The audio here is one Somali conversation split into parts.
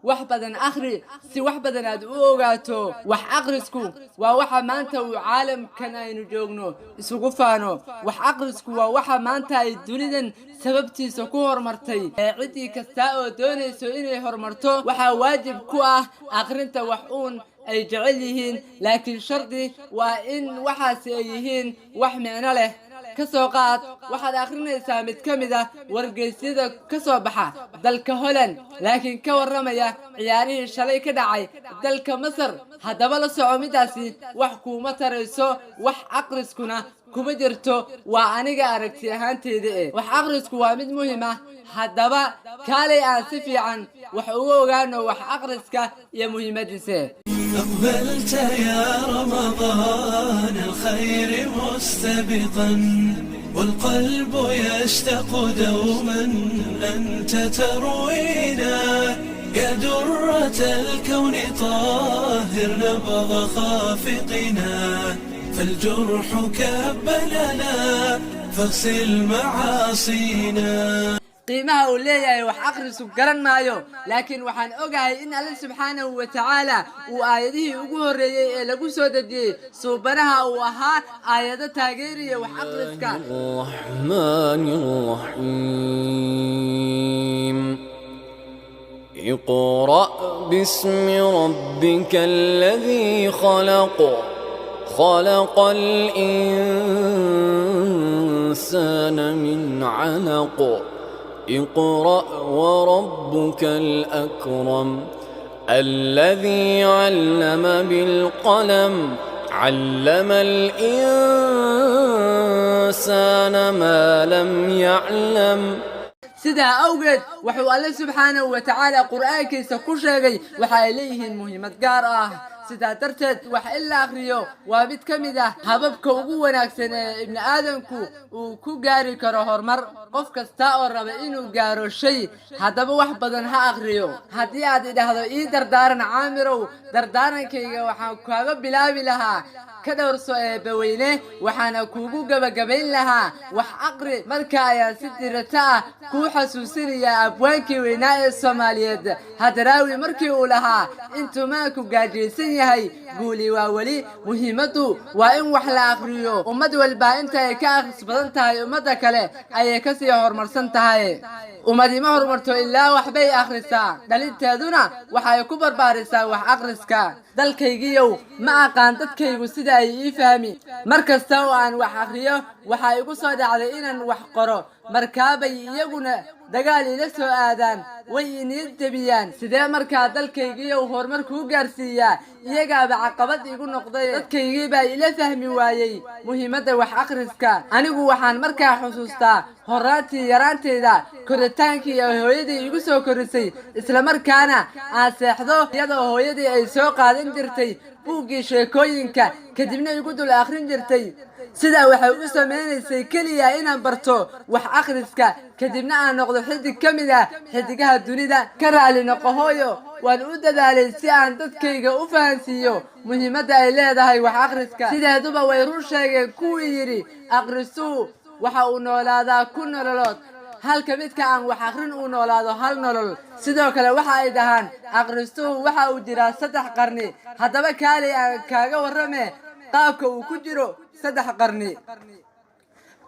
wax badan akhri si wax badan aad u ogaato. wax akhrisku waa waxa maanta uu caalamkan aynu joogno isugu faano. wax akhrisku waa waxa maanta ay dunidan sababtiisa ku horumartay. cidii kasta oo doonayso inay horumarto waxaa waajib ku ah akhrinta wax uun ay jecel yihiin, laakiin shardi waa in waxaasi ay yihiin wax micno leh. kasoo qaad waxaad akhrinaysaa mid ka mid ah wargeysyada ka soo baxa dalka Holland, laakiin ka warramaya ciyaarihii shalay ka dhacay dalka Masar. haddaba la soco midaasi wax kuuma tarayso. wax akhriskuna kuma jirto. waa aniga aragti ahaanteyda wax akhrisku waa mid muhiim ah. haddaba kaalay aan si fiican wax uga ogaano wax akhriska iyo muhiimadiisa. أقبلت يا رمضان الخير مستبقا والقلب يشتاق دوما أنت تروينا يا درة الكون طاهر نبض خافقنا فالجرح كبلنا فاغسل معاصينا. qiimaha uu leeyahay wax akhrisu garan maayo, laakiin waxaan ogahay in Alle subxaanahu wa ta'aala uu aayadihii ugu horeeyay ee lagu soo dejiyay suubanaha uu ahaa aayado taageeriya wax akhriska. اقرأ باسم ربك الذي خلق خلق الإنسان من علق اقرأ وربك الأكرم الذي علم بالقلم علم الإنسان ما لم يعلم. sidaa awgeed wuxuu Alle subxaanahu wa ta'aala quraankiisa ku sheegay waxa ay leeyihiin muhiimad gaar ah. sidaa darteed wax in la akhriyo waa mid ka mid ah hababka ugu wanaagsan ee ibn aadamku uu ku gaari karo horumar. qof kasta oo raba inuu gaaro shay haddaba wax badan ha akhriyo. haddii aad idhaahdo ii dardaaran caamirow, dardaarankayga waxaan kaaga bilaabi lahaa ka dhowrso eebbaweyne, waxaana kuugu gabagabayn lahaa wax aqri. marka ayaan si dirata ah kuu xasuusinayaa abwaankii weynaa ee Soomaaliyeed Hadraawi markii uu lahaa intuu maanku gaajaysan yahay guuli waa weli. muhiimadu waa in wax la akhriyo. ummad walba inta ay ka akhris badan tahay ummadda kale ayay ka sii horumarsan tahay. ummadii ma horumarto ilaa wax bay akhrisaa, dhalinteeduna waxay ku barbaarisaa wax akhriska. dalkaygiiyow ma aqaan dadkaygu sida ay ii fahmi. markasta oo aan wax akhriyo waxaa igu soo dhacday inaan wax qoro, markaabay iyaguna dagaal ila soo aadaan, way inid jabiyaan. sidee markaa dalkaygiiyow horumar kuu gaarsiiyaa? iyagaaba caqabad igu noqday. dadkaygii baa ila fahmi waayey muhiimadda wax akhriska. anigu waxaan markaa xusuustaa horaantii yaraanteyda koritaankii ee hooyadii igu soo korisay, isla markaana aan seexdo iyadoo hooyadii ay soo qaadan jirtay buuggii sheekooyinka kadibna igu dul akhrin jirtay. sidaa waxay u sameynaysay keliya inaan barto wax akhriska, kadibna aan noqdo xidig ka mid ah xidigaha dunida. ka raali noqo hooyo, waan u dadaalay si aan dadkayga u fahansiiyo muhiimadda ay leedahay wax akhriska. sideeduba way run sheegeen kuwii yidhi akhrisuu waxa uu noolaadaa ku nololood, halka midka aan wax akhrin uu noolaado hal nolol. sidoo kale waxa ay dhahaan akhrisuu waxa uu jiraa 3 qarni. haddaba kaalay aan kaaga warrame qaabka uu ku jiro 3 qarni.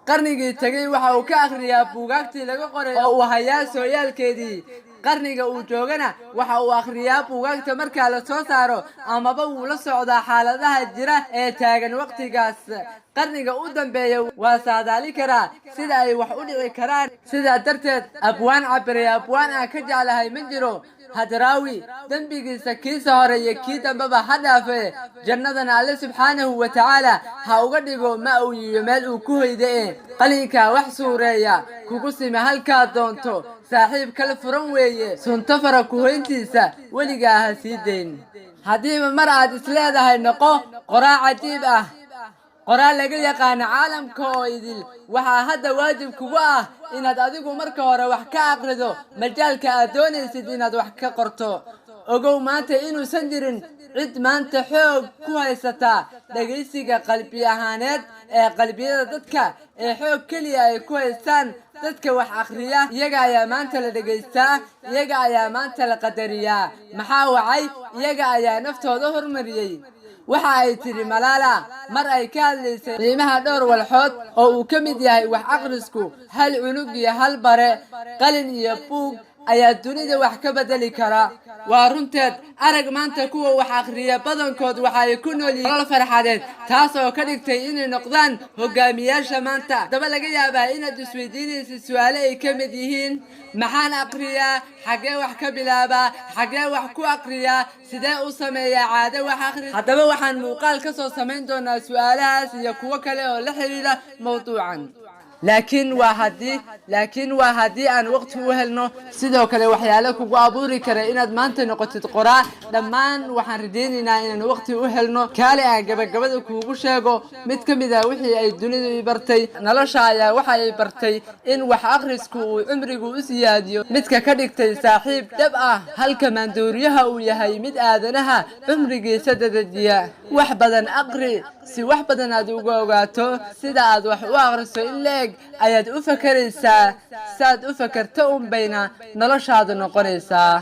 qarnigii tagay waxa uu ka akhriyaa buugaagtii laga qoray oo uu hayaa sooyaalkeedii. qarniga uu joogana waxa uu akhriyaa buugaagta marka la soo saaro amaba uu la socdaa xaaladaha jira ee taagan waqtigaas. qarniga u dambeeya waa saadaali karaa sida ay wax u dhici karaan. sidaa darteed abwaan cabire abwaan aan ka jeclahay ma jiro. Hadraawi dambigiisa kiisa hore iyo kii dambaba ha dhaafe, jannadana Alle subxaanahu wa ta'aala ha uga dhigo ma uu yiyo meel uu ku hoyde. qalinka wax suureeya kugu sima halkaa doonto, saaxiib kala furan weeye, sunto fara ku hoyntiisa weligaa ha sii dayn. haddiiba mar aad isleedahay noqo qoraa cajiib ah, qoraa laga yaqaan caalamka oo idil, waxaa hadda waajib kugu ah inaad adigu marka hore wax ka akhrido majaalka aad doonaysid inaad wax ka qorto. ogow maanta inuusan jirin cid maanta xoog ku haysata dhageysiga qalbi ahaaneed ee qalbiyada dadka, ee xoog keliya ay ku haystaan dadka wax akhriya iyaga ayaa maanta la dhegaystaa, iyaga ayaa maanta la qadariyaa. maxaa wacay? iyaga ayaa naftooda hormariyey. waxa ay tiri Malala mar ay ka hadlaysay qiimaha dhowr walxood oo uu ka mid yahay wax akhrisku, hal cunug iyo hal bare, qalin iyo buug ayaa dunida wax ka bedeli kara. waa runteed. arag maanta kuwa wax akhriya badankood waxa ay ku nool yihiin nolol farxadeed, taas oo ka dhigtay inay noqdaan hogaamiyaasha maanta. daba laga yaabaa inaad isweydiinaysid su'aalo ay ka mid yihiin: maxaan akhriyaa? xagee wax ka bilaabaa? xagee wax ku akhriyaa? sidee u sameeyaa caado wax akhris? haddaba waxaan muuqaal ka soo samayn doonaa su'aalahaas iyo kuwo kale oo la xiriira mawduucan. laakiin waa haddii aan waqti u helno. sidoo kale waxyaalo kugu abuuri kara inaad maanta noqotid qoraa. dhammaan waxaan rajaynaynaa inaan waqti u helno. kaali aan gabagabada kuugu sheego mid ka mid ah wixii ay dunidu i bartay. nolosha ayaa waxa ay bartay in wax akhrisku uu cumrigu u siyaadiyo, midka ka dhigtay saaxiib dhab ah, halka maandooriyaha uu yahay mid aadanaha cumrigiisa dadajiya. wax badan akhri si wax badan aad uga ogaato. sida aad wax u akhriso in leeg ayaad u fakaraysaa. saad u fakarto un bayna noloshaadu noqonaysaa.